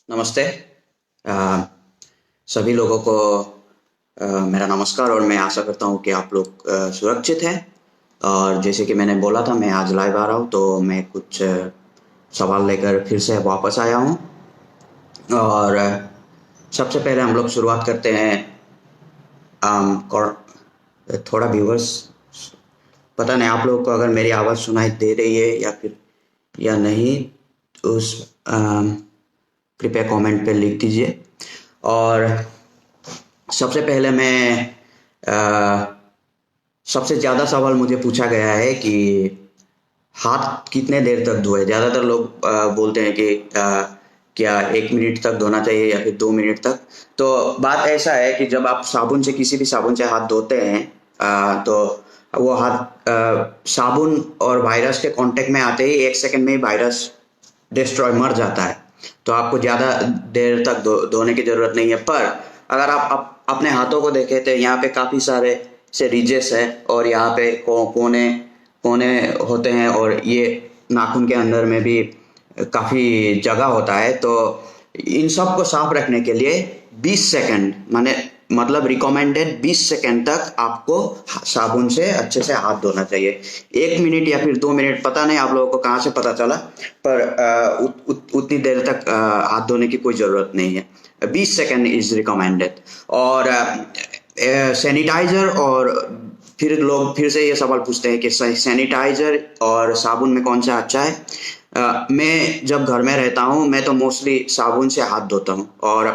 नमस्ते। अ, सभी लोगों को मेरा नमस्कार और मैं आशा करता हूँ कि आप लोग सुरक्षित हैं। और जैसे कि मैंने बोला था मैं आज लाइव आ रहा हूँ तो मैं कुछ सवाल लेकर फिर से वापस आया हूँ। और सबसे पहले हम लोग शुरुआत करते हैं। थोड़ा व्यूवर्स, पता नहीं आप लोगों को अगर मेरी आवाज़ सुनाई दे रही है या फिर या नहीं, तो उस कृपया कमेंट पे लिख दीजिए। और सबसे पहले मैं सबसे ज़्यादा सवाल मुझे पूछा गया है कि हाथ कितने देर तक धोए। ज़्यादातर लोग बोलते हैं कि क्या 1 मिनट तक धोना चाहिए या फिर 2 मिनट तक। तो बात ऐसा है कि जब आप साबुन से किसी भी साबुन से हाथ धोते हैं तो वो हाथ साबुन और वायरस के कांटेक्ट में आते ही 1 सेकंड में ही वायरस डिस्ट्रॉय मर जाता है। तो आपको ज़्यादा देर तक धोने की ज़रूरत नहीं है। पर अगर आप अपने हाथों को देखें तो यहाँ पे काफ़ी सारे से रीजेस है और यहाँ पे कोने कोने होते हैं और ये नाखून के अंदर में भी काफ़ी जगह होता है। तो इन सब को साफ रखने के लिए 20 सेकंड मतलब रिकमेंडेड 20 सेकंड तक आपको साबुन से अच्छे से हाथ धोना चाहिए। 1 मिनट या फिर 2 मिनट, पता नहीं आप लोगों को कहाँ से पता चला, पर उतनी देर तक हाथ धोने की कोई ज़रूरत नहीं है। 20 सेकंड इज रिकमेंडेड। और सैनिटाइजर, और फिर लोग फिर से ये सवाल पूछते हैं कि सैनिटाइजर और साबुन में कौन सा अच्छा है। मैं जब घर में रहता हूँ मैं तो मोस्टली साबुन से हाथ धोता हूँ और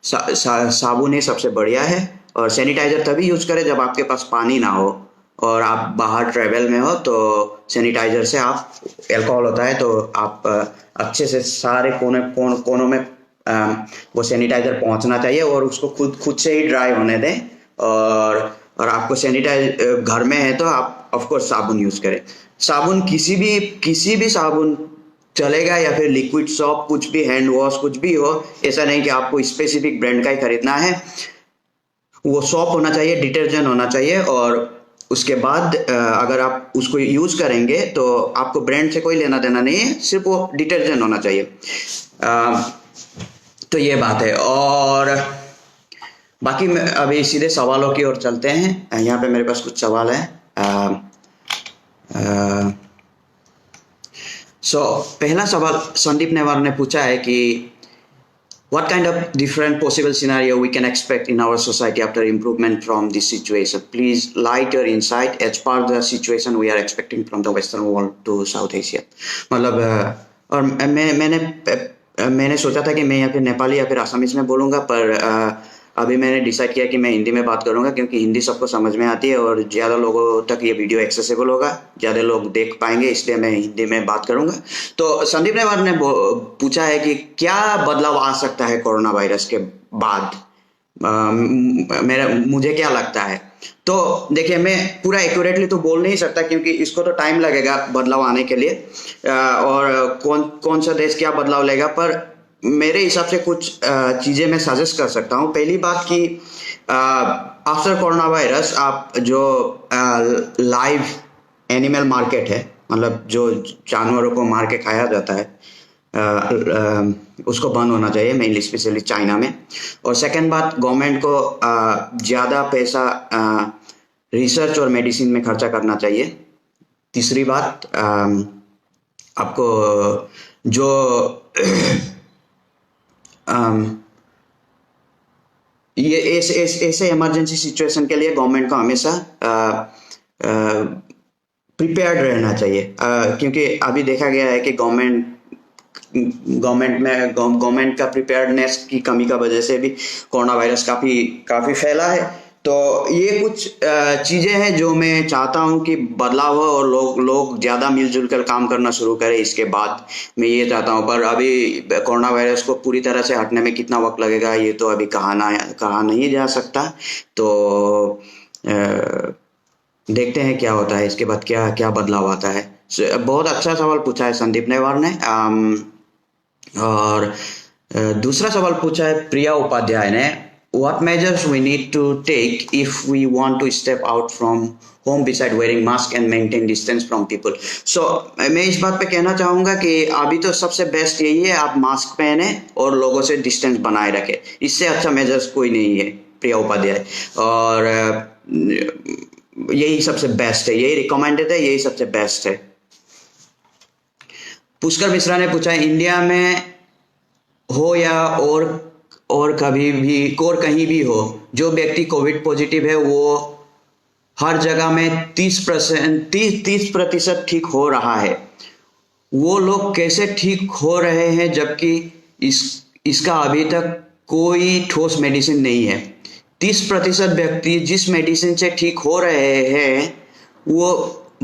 साबुन ही सबसे बढ़िया है। और सैनिटाइजर तभी यूज करें जब आपके पास पानी ना हो और आप बाहर ट्रेवल में हो, तो सैनिटाइजर से आप अल्कोहल होता है तो आप अच्छे से सारे कोनों में वो सैनिटाइजर पहुंचना चाहिए और उसको खुद खुद से ही ड्राई होने दें। और आपको घर में है तो आप ऑफ कोर्स साबुन यूज करें। साबुन किसी भी साबुन चलेगा या फिर लिक्विड सोप, कुछ भी, हैंड वॉश, कुछ भी हो। ऐसा नहीं कि आपको स्पेसिफिक ब्रांड का ही खरीदना है। वो सॉप होना चाहिए, डिटर्जेंट होना चाहिए। और उसके बाद अगर आप उसको यूज करेंगे तो आपको ब्रांड से कोई लेना देना नहीं है, सिर्फ वो डिटर्जेंट होना चाहिए। तो ये बात है। और बाकी अभी सीधे सवालों की ओर चलते हैं। यहाँ पे मेरे पास कुछ सवाल है। पहला सवाल संदीप नेवार ने पूछा है कि what kind of different possible scenario we can expect in our society after improvement from this situation? Please light your insight as per the situation we are expecting from the Western world to South Asia. मतलब और मैंने सोचा था कि मैं या फिर नेपाली या फिर आसामीज में बोलूँगा, पर अभी मैंने डिसाइड किया कि मैं हिंदी में बात करूँगा क्योंकि हिंदी सबको समझ में आती है और ज़्यादा लोगों तक ये वीडियो एक्सेसिबल होगा, ज़्यादा लोग देख पाएंगे, इसलिए मैं हिंदी में बात करूँगा। तो संदीप नेवार ने पूछा है कि क्या बदलाव आ सकता है कोरोना वायरस के बाद। मुझे क्या लगता है, तो देखिए मैं पूरा एक्यूरेटली तो बोल नहीं सकता क्योंकि इसको तो टाइम लगेगा बदलाव आने के लिए। और कौन सा देश क्या बदलाव लेगा, पर मेरे हिसाब से कुछ चीज़ें मैं सजेस्ट कर सकता हूँ। पहली बात कि आफ्टर कोरोना वायरस आप जो लाइव एनिमल मार्केट है, मतलब जो जानवरों को मार के खाया जाता है, उसको बंद होना चाहिए, मेनली स्पेशली चाइना में। और सेकंड बात, गवर्नमेंट को ज़्यादा पैसा रिसर्च और मेडिसिन में खर्चा करना चाहिए। तीसरी बात, आपको जो ये ऐसे इमरजेंसी सिचुएशन के लिए गवर्नमेंट को हमेशा प्रिपेयर्ड रहना चाहिए। क्योंकि अभी देखा गया है कि गवर्नमेंट का प्रिपेयर्डनेस की कमी का वजह से भी कोरोना वायरस काफ़ी फैला है। तो ये कुछ चीज़ें हैं जो मैं चाहता हूं कि बदलाव हो और लोग ज़्यादा मिलजुल कर काम करना शुरू करें। इसके बाद मैं ये चाहता हूं, पर अभी कोरोना वायरस को पूरी तरह से हटने में कितना वक्त लगेगा ये तो अभी कहा नहीं जा सकता। तो देखते हैं क्या होता है, इसके बाद क्या क्या बदलाव आता है। बहुत अच्छा सवाल पूछा है संदीप नेवार ने। और दूसरा सवाल पूछा है प्रिया उपाध्याय ने। what measures we need to take if we want to step out from home beside wearing mask and maintain distance from people. So मैं इस बात पे कहना चाहूंगा कि अभी तो सबसे बेस्ट यही है, आप मास्क पहने और लोगों से डिस्टेंस बनाए रखें। इससे अच्छा मेजर्स कोई नहीं है प्रिया उपाध्याय, और यही सबसे बेस्ट है, यही रिकमेंडेड है, यही सबसे बेस्ट है। पुष्कर मिश्रा ने पूछा, इंडिया में हो या और कभी भी और कहीं भी हो, जो व्यक्ति कोविड पॉजिटिव है वो हर जगह में 30% ठीक हो रहा है, वो लोग कैसे ठीक हो रहे हैं जबकि इसका अभी तक कोई ठोस मेडिसिन नहीं है। 30% व्यक्ति जिस मेडिसिन से ठीक हो रहे हैं वो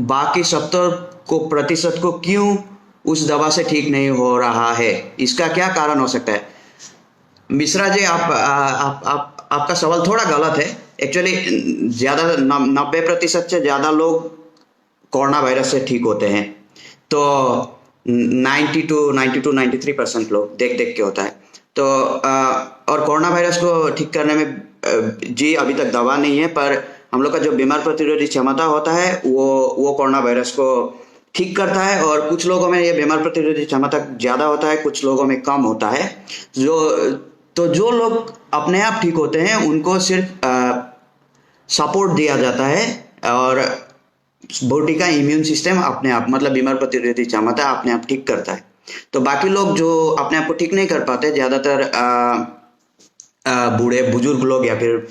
बाकी 70% को क्यों उस दवा से ठीक नहीं हो रहा है, इसका क्या कारण हो सकता है? मिश्रा जी, आपका सवाल थोड़ा गलत है। एक्चुअली ज़्यादा 90% से ज़्यादा लोग कोरोना वायरस से ठीक होते हैं, तो 92-93% लोग देख के होता है। तो और कोरोना वायरस को ठीक करने में जी अभी तक दवा नहीं है, पर हम लोग का जो बीमार प्रतिरोधी क्षमता होता है वो कोरोना वायरस को ठीक करता है। और कुछ लोगों में ये बीमार प्रतिरोधी क्षमता ज़्यादा होता है, कुछ लोगों में कम होता है। जो लोग अपने आप ठीक होते हैं उनको सिर्फ सपोर्ट दिया जाता है और बॉडी का इम्यून सिस्टम अपने आप, मतलब बीमार प्रतिरोधी क्षमता अपने आप ठीक करता है। तो बाकी लोग जो अपने आप को ठीक नहीं कर पाते, ज़्यादातर बूढ़े बुजुर्ग लोग या फिर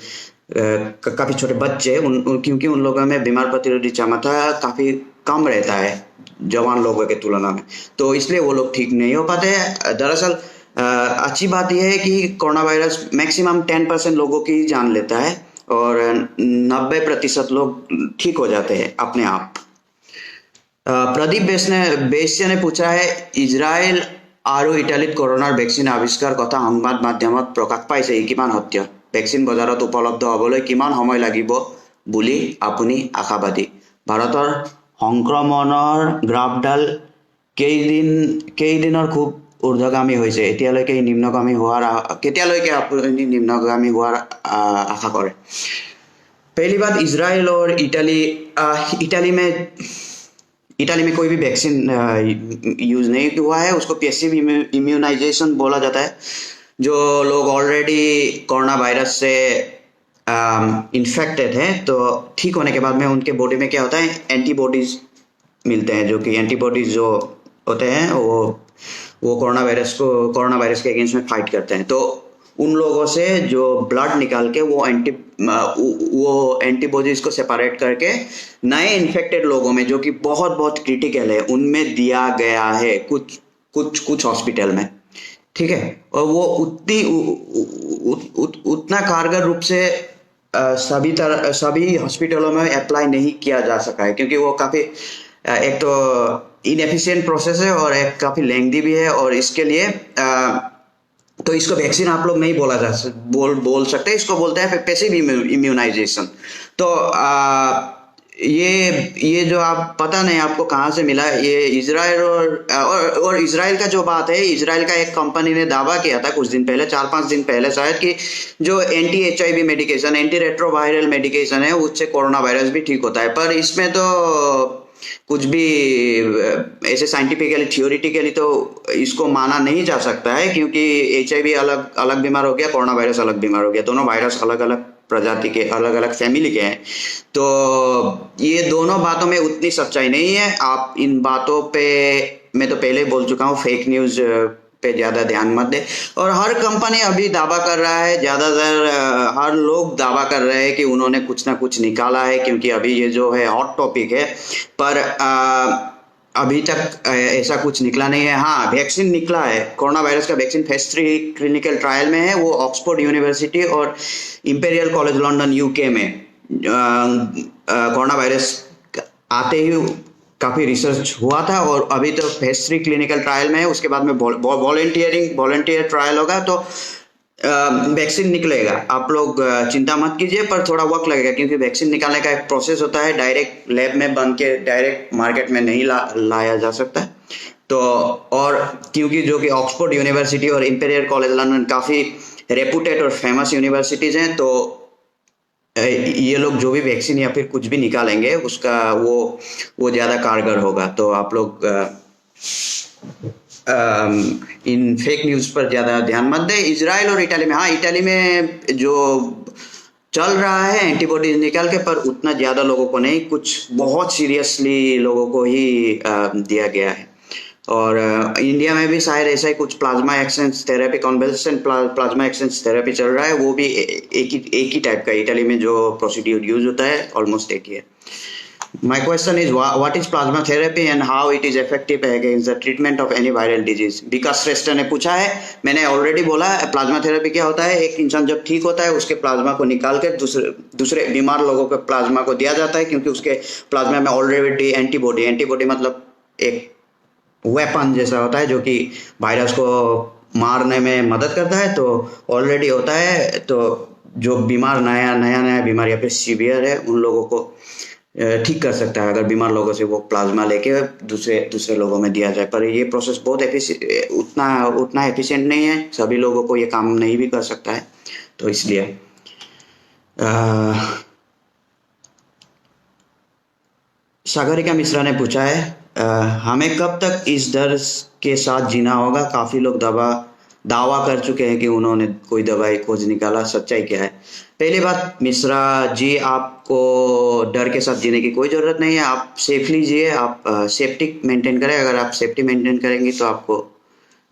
काफ़ी छोटे बच्चे, क्योंकि उन लोगों में बीमार प्रतिरोधी क्षमता काफ़ी कम रहता है जवान लोगों के तुलना में, तो इसलिए वो लोग ठीक नहीं हो पाते हैं। दरअसल अच्छी बात यह है कि कोरोना वायरस मैक्सिमम 10% लोगों की जान लेता है और 90% लोग ठीक हो जाते हैं अपने आप। प्रदीप बेस्या ने पूछा है, इजराइल আৰু ইটালীত কৰোনাৰ ভেকচিন আৱিষ্কাৰ কথা সংবাদ মাধ্যমত প্ৰকাশ পাইছে, ই কিমান সত্য? ভেকচিন বজাৰত উপলব্ধ হ'বলৈ কিমান সময় লাগিব বুলি আপুনি আশাবাদী? ভাৰতৰ সংক্ৰমণৰ গ্ৰাফডাল কেইদিনৰ খুব ঊৰ্ধ্বগামী হৈছে, এতিয়ালৈকে কেতিয়ালৈকে আপুনি নিম্নগামী হোৱাৰ আশা কৰে? पहली बात, इजराइल और इटाली में कोई भी वैक्सीन यूज नहीं हुआ है, उसको पैसिव इम्यूनाइजेशन बोला जाता है। जो लोग ऑलरेडी कोरोना वायरस से इन्फेक्टेड हैं, तो ठीक होने के बाद में उनके बॉडी में क्या होता है, एंटीबॉडीज मिलते हैं, जो कि एंटीबॉडीज जो होते हैं वो कोरोना वायरस के अगेंस्ट में फाइट करते हैं। तो उन लोगों से जो ब्लड निकाल के वो एंटीबॉडीज को सेपरेट करके नए इन्फेक्टेड लोगों में, जो कि बहुत बहुत क्रिटिकल है, उनमें दिया गया है कुछ हॉस्पिटल में, ठीक है। और वो उतना कारगर रूप से सभी हॉस्पिटलों में अप्लाई नहीं किया जा सका है, क्योंकि वो काफ़ी एक तो इनएफिशिएंट प्रोसेस है और एक काफ़ी लेंथी भी है, और इसके लिए तो इसको वैक्सीन आप लोग नहीं बोल सकते, इसको बोलते हैं पैसिव इम्यूनाइजेशन। तो ये जो आप पता नहीं आपको कहाँ से मिला, ये इजराइल और इजराइल का जो बात है, इजराइल का एक कंपनी ने दावा किया था कुछ दिन पहले, 4-5 दिन पहले शायद, कि जो anti HIV medication, anti retroviral medication है, उससे कोरोना वायरस भी ठीक होता है। पर इसमें तो कुछ भी ऐसे साइंटिफिकली थियोरिटिकली तो इसको माना नहीं जा सकता है, क्योंकि HIV अलग बीमार हो गया, कोरोना वायरस अलग बीमार हो गया, दोनों वायरस अलग अलग प्रजाति के, अलग अलग फैमिली के हैं। तो ये दोनों बातों में उतनी सच्चाई नहीं है। आप इन बातों पे, मैं तो पहले बोल चुका हूँ, फेक न्यूज पे ज़्यादा ध्यान मत दे। और हर कंपनी अभी दावा कर रहा है, ज़्यादातर हर लोग दावा कर रहे हैं कि उन्होंने कुछ ना कुछ निकाला है, क्योंकि अभी ये जो है हॉट टॉपिक है। पर अभी तक ऐसा कुछ निकला नहीं है। हाँ, वैक्सीन निकला है, कोरोना वायरस का वैक्सीन फेज 3 क्लिनिकल ट्रायल में है, वो ऑक्सफोर्ड यूनिवर्सिटी और इंपीरियल कॉलेज लंदन UK में कोरोना वायरस आते ही काफ़ी रिसर्च हुआ था, और अभी तो फेज 3 क्लिनिकल ट्रायल में है। उसके बाद में वॉलंटियर ट्रायल होगा, तो वैक्सीन निकलेगा। आप लोग चिंता मत कीजिए, पर थोड़ा वक्त लगेगा, क्योंकि वैक्सीन निकालने का एक प्रोसेस होता है, डायरेक्ट लैब में बन के डायरेक्ट मार्केट में नहीं लाया जा सकता। तो और क्योंकि जो कि ऑक्सफोर्ड यूनिवर्सिटी और इंपीरियल कॉलेज लंदन काफ़ी रेपुटेड और फेमस यूनिवर्सिटीज़ हैं, तो ये लोग जो भी वैक्सीन या फिर कुछ भी निकालेंगे उसका वो ज़्यादा कारगर होगा। तो आप लोग इन फेक न्यूज़ पर ज़्यादा ध्यान मत दें। इजराइल और इटली में, हाँ इटली में जो चल रहा है एंटीबॉडीज निकाल के, पर उतना ज़्यादा लोगों को नहीं, कुछ बहुत सीरियसली लोगों को ही दिया गया है। और इंडिया में भी शायद ऐसा ही कुछ plasma exchange therapy, convulsant plasma exchange therapy चल रहा है, वो भी एक ही टाइप का इटली में जो प्रोसीड्यूर यूज होता है ऑलमोस्ट एक ही है। My question is what is plasma therapy and how it is effective against the treatment of any viral disease. Vikas Shrestha ने पूछा है, मैंने ऑलरेडी बोला प्लाज्मा थेरेपी क्या होता है। एक इंसान जब ठीक होता है उसके प्लाज्मा को निकाल कर दूसरे बीमार लोगों के प्लाज्मा को दिया जाता है, क्योंकि उसके प्लाज्मा में ऑलरेडी एंटीबॉडी मतलब एक वेपन जैसा होता है जो कि वायरस को मारने में मदद करता है, तो ऑलरेडी होता है। तो जो बीमार नया बीमार या फिर सीवियर है उन लोगों को ठीक कर सकता है अगर बीमार लोगों से वो प्लाज्मा लेके दूसरे लोगों में दिया जाए। पर ये प्रोसेस बहुत उतना एफिशिएंट नहीं है, सभी लोगों को ये काम नहीं भी कर सकता है, तो इसलिए सागरिका मिश्रा ने पूछा है हमें कब तक इस डर के साथ जीना होगा। काफी लोग दावा कर चुके हैं कि उन्होंने कोई दवाई खोज निकाला, सच्चाई क्या है। पहली बात मिश्रा जी, आपको डर के साथ जीने की कोई ज़रूरत नहीं है। आप सेफली जिए, आप सेफ्टी मेंटेन करें। अगर आप सेफ्टी मेंटेन करेंगे तो आपको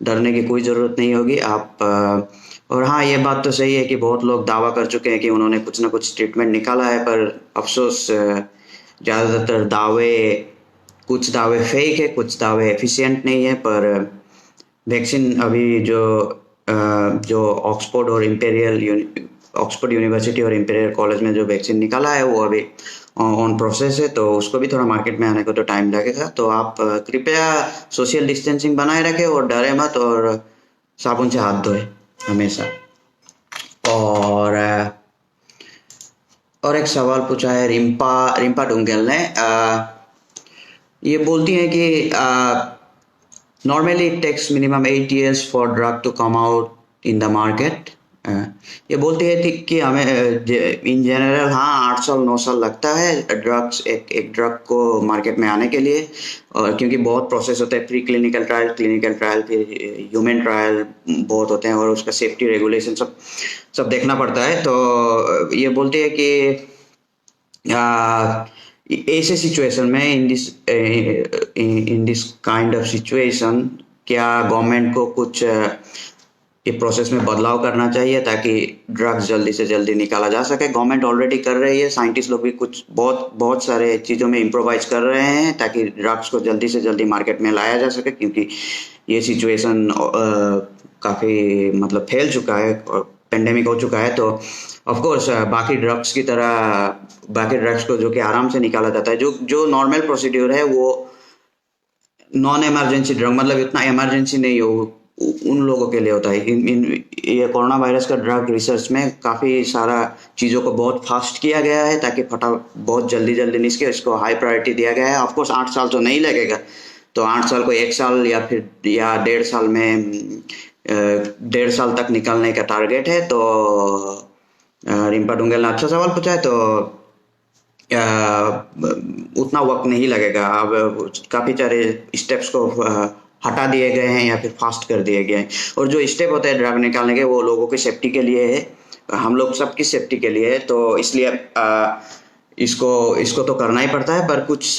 डरने की कोई ज़रूरत नहीं होगी। और हाँ, ये बात तो सही है कि बहुत लोग दावा कर चुके हैं कि उन्होंने कुछ ना कुछ ट्रीटमेंट निकाला है, पर अफसोस ज़्यादातर कुछ दावे फेक है, कुछ दावे एफिशिएंट नहीं है। पर वैक्सीन अभी जो ऑक्सफोर्ड यूनिवर्सिटी और इंपीरियल कॉलेज में जो वैक्सीन निकाला है वो अभी ऑन प्रोसेस है, तो उसको भी थोड़ा मार्केट में आने को तो टाइम लगेगा। तो आप कृपया सोशल डिस्टेंसिंग बनाए रखें और डरे मत, और साबुन से हाथ धोए हमेशा। और एक सवाल पूछा है रिम्पा डुंगेल ने। ये बोलती हैं कि normally it takes minimum 8 years for drug to come out in the market। ये बोलती है कि हमें इन जनरल 8 साल 9 साल लगता है एक ड्रग को मार्केट में आने के लिए, और क्योंकि बहुत प्रोसेस होता है, pre clinical trial, clinical trial, फिर ह्यूमन ट्रायल बहुत होते हैं, और उसका सेफ्टी रेगुलेशन सब देखना पड़ता है। तो ये बोलती है कि ऐसे सिचुएशन में in this kind of situation क्या गवर्नमेंट को कुछ ये प्रोसेस में बदलाव करना चाहिए ताकि ड्रग्स जल्दी से जल्दी निकाला जा सके। गवर्नमेंट ऑलरेडी कर रही है, साइंटिस्ट लोग भी कुछ बहुत सारे चीज़ों में इम्प्रोवाइज कर रहे हैं ताकि ड्रग्स को जल्दी से जल्दी मार्केट में लाया जा सके, क्योंकि ये सिचुएशन काफ़ी मतलब फैल चुका है और पेंडेमिक हो चुका है। तो ऑफ कोर्स बाकी ड्रग्स को जो कि आराम से निकाला जाता है, जो नॉर्मल प्रोसीड्यूर है वो नॉन इमरजेंसी ड्रग, मतलब इतना इमरजेंसी नहीं हो उन लोगों के लिए होता है। ये कोरोना वायरस का ड्रग रिसर्च में काफ़ी सारा चीज़ों को बहुत फास्ट किया गया है ताकि बहुत जल्दी निकले, इसको हाई प्रायोरिटी दिया गया है। ऑफ कोर्स 8 साल तो नहीं लगेगा, तो 8 साल को 1 साल या 1.5 साल में 1.5 साल तक निकालने का टारगेट है। तो रिम्पा डुंगेल ने अच्छा सवाल पूछा है, तो उतना वक्त नहीं लगेगा। अब काफ़ी सारे स्टेप्स को हटा दिए गए हैं या फिर फास्ट कर दिए गए हैं, और जो स्टेप होते हैं ड्रग निकालने के वो लोगों की सेफ्टी के लिए है, हम लोग सबकी सेफ्टी के लिए है। तो इसलिए इसको तो करना ही पड़ता है, पर कुछ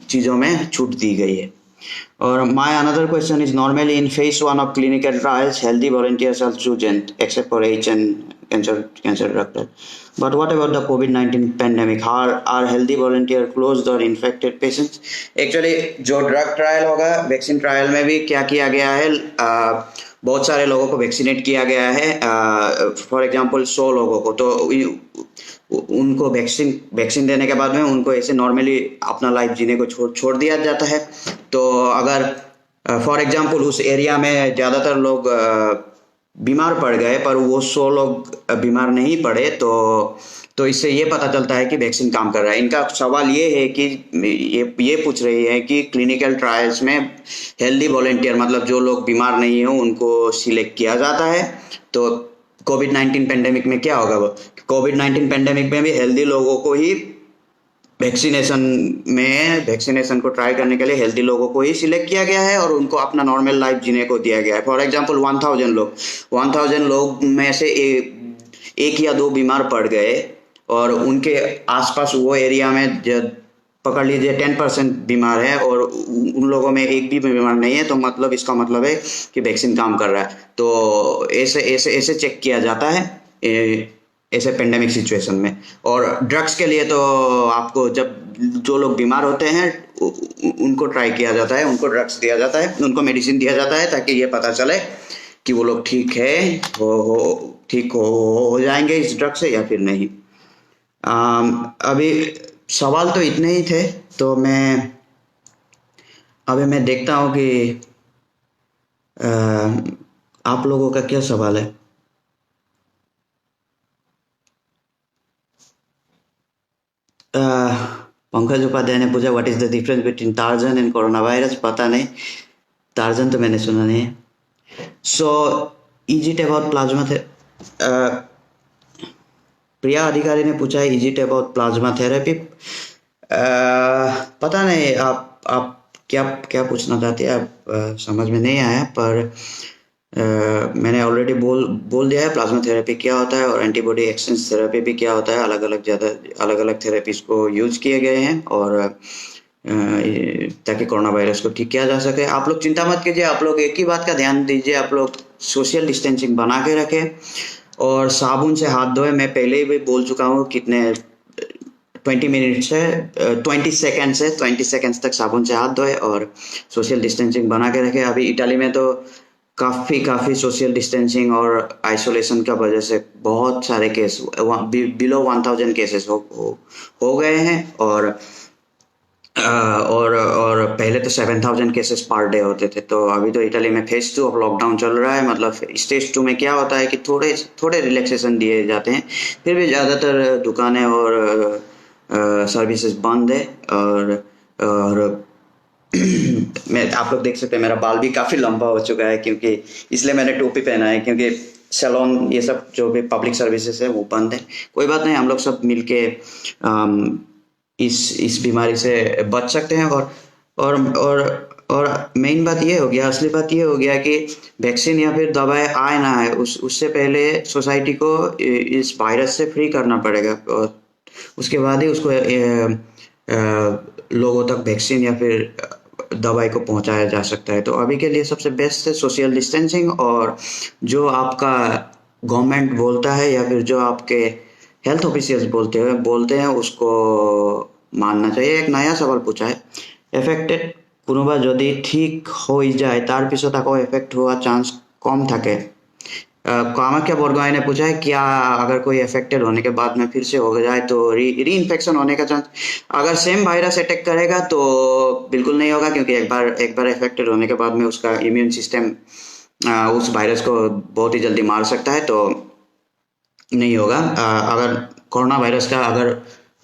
चीज़ों में छूट दी गई है। और my another question is normally in phase 1 of clinical trials, healthy volunteers are chosen except for AIDS and cancer drug. But what about the COVID-19 pandemic? Are healthy volunteer closed or infected patients? Actually जो drug trial होगा, vaccine trial में भी क्या किया गया है, बहुत सारे लोगों को वैक्सीनेट किया गया है। फॉर एग्जांपल 100 लोगों को, तो उनको वैक्सीन देने के बाद में उनको ऐसे नॉर्मली अपना लाइफ जीने को छोड़ दिया जाता है। तो अगर फॉर एग्जांपल उस एरिया में ज़्यादातर लोग बीमार पड़ गए पर वो 100 लोग बीमार नहीं पड़े, तो इससे ये पता चलता है कि वैक्सीन काम कर रहा है। इनका सवाल ये है कि ये पूछ रही है कि क्लिनिकल ट्रायल्स में हेल्दी वॉलेंटियर, मतलब जो लोग बीमार नहीं हो उनको सिलेक्ट किया जाता है, तो कोविड-19 पेंडेमिक में क्या होगा? वो कोविड-19 पेंडेमिक में भी हेल्दी लोगों को ही वैक्सीनेशन को ट्राई करने के लिए हेल्दी लोगों को ही सिलेक्ट किया गया है और उनको अपना नॉर्मल लाइफ जीने को दिया गया है। फॉर एग्जांपल 1000 लोग में से एक या दो बीमार पड़ गए और उनके आसपास वो एरिया में पकड़ लीजिए 10% बीमार है और उन लोगों में एक भी बीमार नहीं है, तो मतलब इसका मतलब है कि वैक्सीन काम कर रहा है। तो ऐसे ऐसे ऐसे चेक किया जाता है ऐसे पेंडेमिक सिचुएशन में। और ड्रग्स के लिए तो आपको जब जो लोग बीमार होते हैं उनको ट्राई किया जाता है, उनको ड्रग्स दिया जाता है, उनको मेडिसिन दिया जाता है ताकि ये पता चले कि वो लोग ठीक है ठीक हो जाएंगे इस ड्रग से या फिर नहीं। अभी सवाल तो इतने ही थे, तो अभी मैं देखता हूँ कि आप लोगों का क्या सवाल है। पंकज उपाध्याय ने पूछा what is the difference between torsion and corona virus. पता नहीं, टार्जन तो मैंने सुना नहीं है। So is it about plasma थे प्रिया अधिकारी ने पूछा है is it about plasma therapy. पता नहीं आप क्या पूछना चाहते हैं, आप समझ में नहीं आया, पर मैंने ऑलरेडी बोल दिया है प्लाज्मा थेरेपी क्या होता है और एंटीबॉडी एक्सचेंज थेरेपी भी क्या होता है। अलग अलग थेरेपीज को यूज किए गए हैं और ताकि कोरोना वायरस को ठीक किया जा सके। आप लोग चिंता मत कीजिए, आप लोग एक ही बात का ध्यान दीजिए, आप लोग सोशल डिस्टेंसिंग बना के रखें और साबुन से हाथ धोए। मैं पहले ही भी बोल चुका हूँ कितने 20 सेकेंड्स तक साबुन से हाथ धोए और सोशल डिस्टेंसिंग बना के रखें। अभी इटाली में तो काफ़ी सोशल डिस्टेंसिंग और आइसोलेशन का वजह से बहुत सारे केस बिलो 1000 केसेस हो गए हैं और पहले तो 7000 केसेस पर डे होते थे। तो अभी तो इटली में फेज 2 ऑफ लॉकडाउन चल रहा है। मतलब स्टेज 2 में क्या होता है कि थोड़े रिलैक्सेशन दिए जाते हैं, फिर भी ज़्यादातर दुकानें और सर्विसेज बंद है। और मैं आप लोग देख सकते हैं मेरा बाल भी काफ़ी लंबा हो चुका है, क्योंकि इसलिए मैंने टोपी पहना है, क्योंकि सैलून ये सब जो भी पब्लिक सर्विसेज है वो बंद है। कोई बात नहीं, हम लोग सब मिलके इस बीमारी से बच सकते हैं। और मेन बात ये हो गया, असली बात ये हो गया कि वैक्सीन या फिर दवाएं आए ना आए उससे पहले सोसाइटी को इस वायरस से फ्री करना पड़ेगा और उसके बाद ही उसको लोगों तक वैक्सीन या फिर दवाई को पहुंचाया जा सकता है। तो अभी के लिए सबसे बेस्ट है सोशल डिस्टेंसिंग, और जो आपका गवर्नमेंट बोलता है या फिर जो आपके हेल्थ ऑफिशियल्स बोलते हैं उसको मानना चाहिए। एक नया सवाल पूछा है, एफेक्टेड कोनोबा यदि ठीक हो जाए तार पिছত आको एफेक्ट हुआ चांस कम থাকে। कामाख्या बरगोहाई ने पूछा है क्या अगर कोई अफेक्टेड होने के बाद में फिर से हो जाए तो री इन्फेक्शन होने का चांस, अगर सेम वायरस अटैक करेगा तो बिल्कुल नहीं होगा, क्योंकि एक बार अफेक्टेड होने के बाद में उसका इम्यून सिस्टम उस वायरस को बहुत ही जल्दी मार सकता है, तो नहीं होगा। अगर कोरोना वायरस का अगर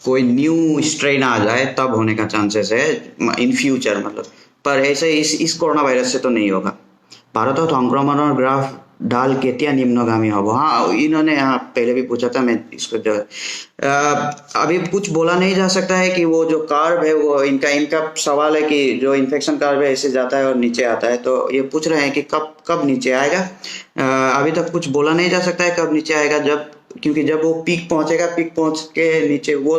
कोई न्यू स्ट्रेन आ जाए तब होने का चांसेस है इन फ्यूचर, मतलब, पर ऐसे इस कोरोना वायरस से तो नहीं होगा। भारत और संक्रमण ग्राफ डाल केतिया निम्नगामी हो। हाँ, इन्होंने यहाँ पहले भी पूछा था, मैं इसको जो अभी कुछ बोला नहीं जा सकता है कि वो जो कर्व है वो इनका सवाल है कि जो इन्फेक्शन कर्व है ऐसे जाता है और नीचे आता है, तो ये पूछ रहे हैं कि कब नीचे आएगा। अभी तक कुछ बोला नहीं जा सकता है कब नीचे आएगा, क्योंकि जब वो पीक पहुंचेगा, पीक पहुंच के नीचे वो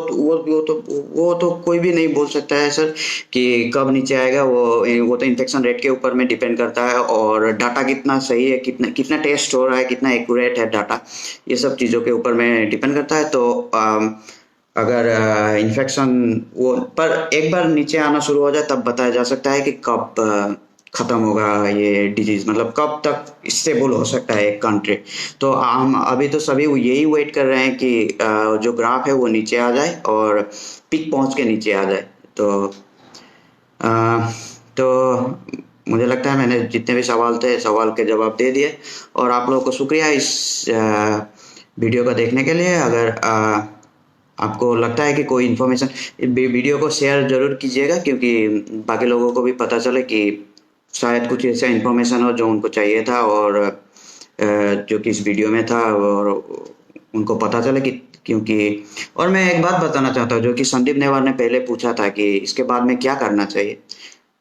तो कोई भी नहीं बोल सकता है सर कि कब नीचे आएगा। वो तो इन्फेक्शन रेट के ऊपर में डिपेंड करता है और डाटा कितना सही है, कितना टेस्ट हो रहा है, कितना एक्यूरेट है डाटा, ये सब चीज़ों के ऊपर में डिपेंड करता है। तो अगर इन्फेक्शन वो पर एक बार नीचे आना शुरू हो जाए तब बताया जा सकता है कि कब खत्म होगा ये डिजीज, मतलब कब तक स्टेबल हो सकता है एक कंट्री। तो हम अभी तो सभी यही वेट कर रहे हैं कि जो ग्राफ है वो नीचे आ जाए और पीक पहुंच के नीचे आ जाए। तो मुझे लगता है मैंने जितने भी सवाल थे सवाल के जवाब दे दिए। और आप लोगों को शुक्रिया इस वीडियो को देखने के लिए। अगर आपको लगता है कि कोई इन्फॉर्मेशन, वीडियो को शेयर ज़रूर कीजिएगा, क्योंकि बाकी लोगों को भी पता चले कि शायद कुछ ऐसा इन्फॉर्मेशन हो जो उनको चाहिए था और जो कि इस वीडियो में था, और उनको पता चले कि क्योंकि। और मैं एक बात बताना चाहता हूँ जो कि संदीप नेवार ने पहले पूछा था कि इसके बाद में क्या करना चाहिए।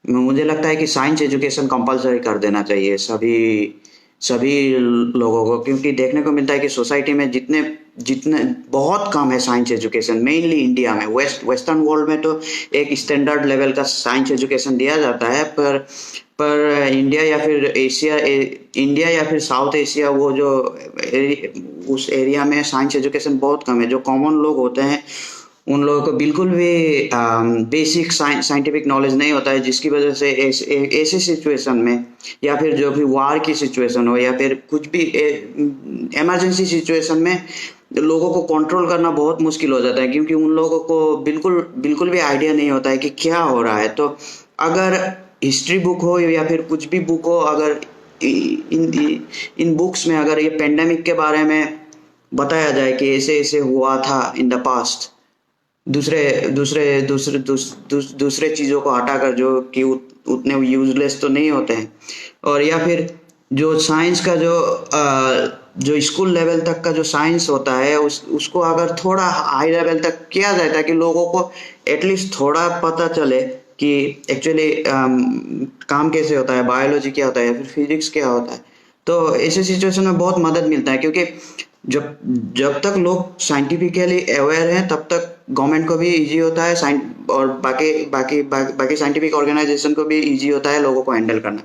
मुझे लगता है कि साइंस एजुकेशन कंपलसरी कर देना चाहिए सभी सभी लोगों को, क्योंकि देखने को मिलता है कि सोसाइटी में जितने जितने बहुत कम है साइंस एजुकेशन, मेनली इंडिया में। वेस्टर्न वर्ल्ड में तो एक स्टैंडर्ड लेवल का साइंस एजुकेशन दिया जाता है, पर इंडिया या फिर इंडिया या फिर साउथ एशिया, वो जो उस एरिया में साइंस एजुकेशन बहुत कम है। जो कॉमन लोग होते हैं उन लोगों को बिल्कुल भी बेसिक साइंटिफिक नॉलेज नहीं होता है, जिसकी वजह से ऐसे सिचुएशन में, या फिर जो भी वार की सिचुएशन हो या फिर कुछ भी इमरजेंसी सिचुएशन में, लोगों को कंट्रोल करना बहुत मुश्किल हो जाता है, क्योंकि उन लोगों को बिल्कुल बिल्कुल भी आइडिया नहीं होता है कि क्या हो रहा है। तो अगर हिस्ट्री बुक हो या फिर कुछ भी बुक हो, अगर इन बुक्स में अगर ये पेंडेमिक के बारे में बताया जाए कि ऐसे ऐसे हुआ था इन द पास्ट, दूसरे दूसरे दूसरे दूसरे चीज़ों को हटाकर जो कि उतने यूजलेस तो नहीं होते हैं, और या फिर जो साइंस का जो स्कूल लेवल तक का जो साइंस होता है उसको अगर थोड़ा हाई लेवल तक किया जाए, ताकि लोगों को एटलीस्ट थोड़ा पता चले कि एक्चुअली काम कैसे होता है, बायोलॉजी क्या होता है या फिर फिजिक्स क्या होता है। तो ऐसे सिचुएशन में बहुत मदद मिलता है, क्योंकि जब जब तक लोग साइंटिफिकली अवेयर हैं तब तक गवर्नमेंट को भी इजी होता है, और बाकी साइंटिफिक ऑर्गेनाइजेशन को भी इजी होता है लोगों को हैंडल करना।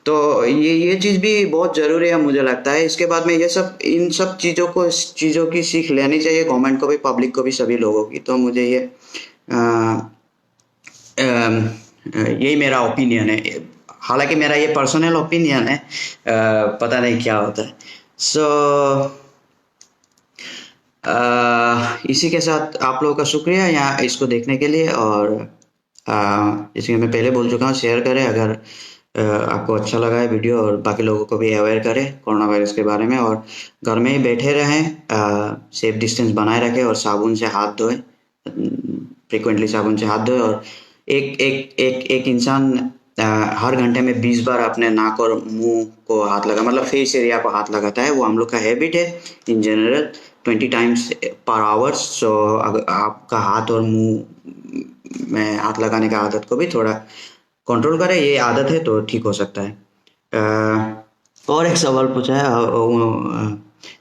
तो ये चीज़ भी बहुत ज़रूरी है मुझे लगता है। इसके बाद में इन सब चीज़ों की सीख लेनी चाहिए गवर्नमेंट को भी, पब्लिक को भी, सभी लोगों की। तो मुझे यही मेरा ओपिनियन है। हालांकि मेरा ये पर्सनल ओपिनियन है, पता नहीं क्या होता है। सो इसी के साथ आप लोगों का शुक्रिया यहाँ इसको देखने के लिए। और जैसे मैं पहले बोल चुका हूँ, शेयर करें अगर आपको अच्छा लगा है वीडियो, और बाकी लोगों को भी अवेयर करें कोरोना वायरस के बारे में। और घर में ही बैठे रहें, सेफ डिस्टेंस बनाए रखें, और साबुन से हाथ धोएं, फ्रिक्वेंटली साबुन से हाथ धोएं। और एक एक एक एक इंसान हर घंटे में 20 बार अपने नाक और मुंह को हाथ लगा, मतलब फेस एरिया को हाथ लगाता है। वो हम लोग का हैबिट है in general, 20 times per hours. So अगर आपका हाथ और मुंह में हाथ लगाने का आदत को भी थोड़ा कंट्रोल करें, ये आदत है तो ठीक हो सकता है। और एक सवाल पूछा है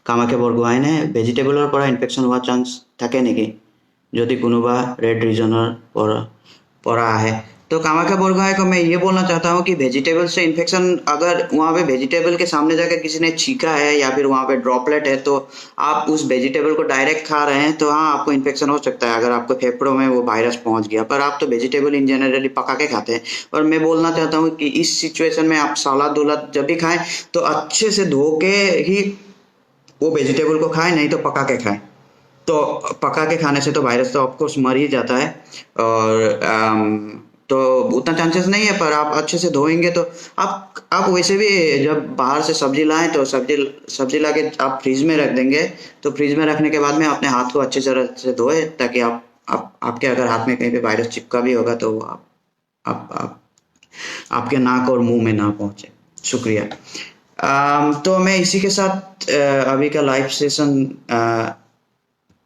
কামাখ্যা বৰগোহাঁইনে ভেজিটেবলৰ পৰা ইনফেকশ্যন হোৱাৰ চান্স থাকে নেকি যদি কোনোবা रेड रीजनर পৰা আহে। तो कामाख्या बरगोहांई को मैं ये बोलना चाहता हूँ कि वेजिटेबल से इन्फेक्शन, अगर वहाँ पे वेजिटेबल के सामने जाकर किसी ने छींका है या फिर वहाँ पे ड्रॉपलेट है, तो आप उस वेजिटेबल को डायरेक्ट खा रहे हैं, तो हाँ आपको इन्फेक्शन हो सकता है अगर आपको फेफड़ों में वो वायरस पहुँच गया। पर आप तो वेजिटेबल इन जनरली पका के खाते हैं। और मैं बोलना चाहता हूँ कि इस सिचुएशन में आप सलाद उलाद जब भी खाएं तो अच्छे से धो के ही वो वेजिटेबल को खाएं, नहीं तो पका के खाएं। तो पका के खाने से तो वायरस तो ऑफकोर्स मर ही जाता है, और तो उतना चांसेस नहीं है। पर आप अच्छे से धोएंगे तो आप वैसे भी जब बाहर से सब्जी लाएं तो सब्जी ला के आप फ्रिज में रख देंगे, तो फ्रिज में रखने के बाद में अपने हाथ को अच्छी तरह से धोए, ताकि आपके अगर हाथ में कहीं पे वायरस चिपका भी होगा तो आप आपके नाक और मुंह में ना पहुंचे। शुक्रिया। तो मैं इसी के साथ अभी का लाइव सेशन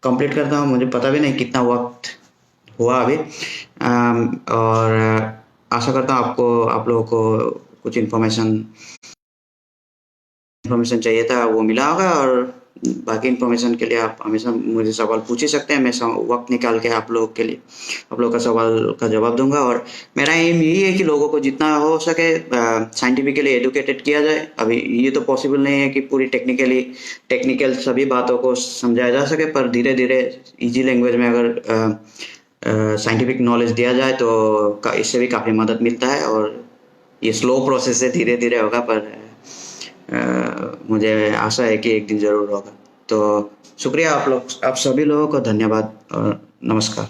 कंप्लीट करता हूँ। मुझे पता भी नहीं कितना वक्त हुआ अभी, और आशा करता हूँ आप लोगों को कुछ इन्फॉर्मेशन चाहिए था वो मिला होगा। और बाकी इन्फॉर्मेशन के लिए आप हमेशा मुझे सवाल पूछ ही सकते हैं। मैं वक्त निकाल के आप लोगों के लिए आप लोगों का सवाल का जवाब दूंगा। और मेरा एम यही है कि लोगों को जितना हो सके साइंटिफिकली एजुकेटेड किया जाए। अभी ये तो पॉसिबल नहीं है कि पूरी टेक्निकल सभी बातों को समझाया जा सके, पर धीरे धीरे ईजी लैंग्वेज में अगर साइंटिफिक नॉलेज दिया जाए तो इससे भी काफ़ी मदद मिलता है। और ये स्लो प्रोसेस है, धीरे धीरे होगा, पर मुझे आशा है कि एक दिन ज़रूर होगा। तो शुक्रिया आप सभी लोगों को, धन्यवाद और नमस्कार।